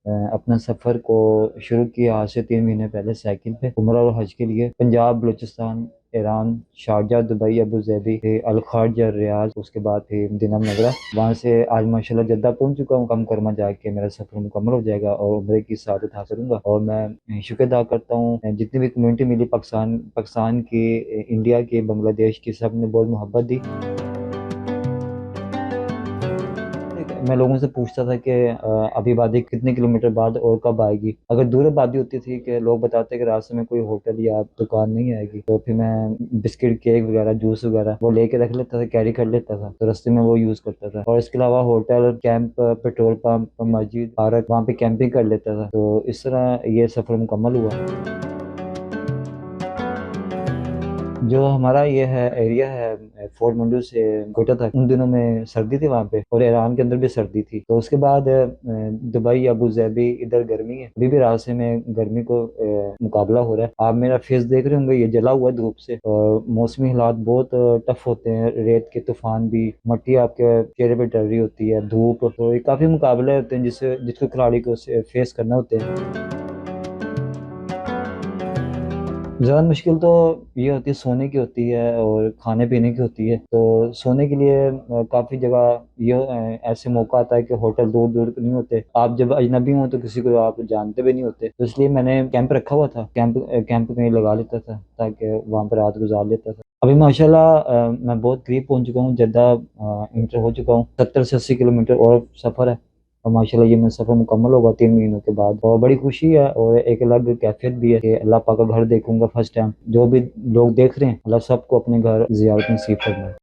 अपना सफ़र को शुरू किया आज से 3 महीने पहले साइकिल पे उम्रा और हज के लिए। Punjab, Balochistan, Iran, Sharjah, Dubai, Abu Dhabi, फिर अल खर्ज, रियाज, उसके बाद फिर मदीना मुनव्वरा। वहाँ से आज माशाल्लाह जद्दा पहुंच चुका हूँ। कम करमा जाके मेरा सफ़र मुकम्मल हो जाएगा और उम्रे की सआदत हासिल करूंगा। और मैं शुक्र अदा करता हूँ, जितनी भी कम्युनिटी मिली पाकिस्तान की, इंडिया की, बांग्लादेश की, सब ने बहुत मोहब्बत दी। मैं लोगों से पूछता था कि अभी आबादी कितने किलोमीटर बाद और कब आएगी। अगर दूर आबादी होती थी कि लोग बताते कि रास्ते में कोई होटल या दुकान नहीं आएगी, तो फिर मैं बिस्किट, केक वगैरह, जूस वगैरह वो लेके रख लेता था, कैरी कर लेता था, तो रास्ते में वो यूज़ करता था। और इसके अलावा होटल, कैंप, पेट्रोल पंप, मस्जिद, पार्क, वहाँ पे कैंपिंग कर लेता था। तो इस तरह ये सफ़र मुकम्मल हुआ। जो हमारा ये है एरिया है, फोर्ट मंडू से कोयटा तक, उन दिनों में सर्दी थी वहाँ पे, और ईरान के अंदर भी सर्दी थी। तो उसके बाद दुबई, अबू धाबी, इधर गर्मी है। अभी भी रास्ते में गर्मी को मुकाबला हो रहा है। आप मेरा फेस देख रहे होंगे, ये जला हुआ है धूप से। और मौसमी हालात बहुत टफ होते हैं, रेत के तूफान भी, मिट्टी आपके चेहरे पे डर रही होती है, धूप। तो ये काफी मुकाबले होते हैं जिसको खिलाड़ी को फेस करना होते हैं। ज़्यादा मुश्किल तो ये होती है, सोने की होती है और खाने पीने की होती है। तो सोने के लिए काफ़ी जगह ये ऐसे मौका आता है कि होटल दूर दूर नहीं होते। आप जब अजनबी हो तो किसी को आप जानते भी नहीं होते, तो इसलिए मैंने कैंप रखा हुआ था। कैंप कहीं लगा लेता था ताकि वहाँ पर रात गुजार लेता था। अभी माशाल्लाह मैं बहुत करीब पहुँच चुका हूँ। जद्दा इंटर हो चुका हूँ। 70 से 80 किलोमीटर और सफ़र है। और माशाल्लाह ये मेरा सफ़र मुकम्मल होगा 3 महीनों के बाद, और बड़ी खुशी है और एक अलग कैफियत भी है कि अल्लाह पाक का घर देखूंगा फर्स्ट टाइम। जो भी लोग देख रहे हैं, अल्लाह सबको अपने घर ज़ियारत नसीब फरमाए।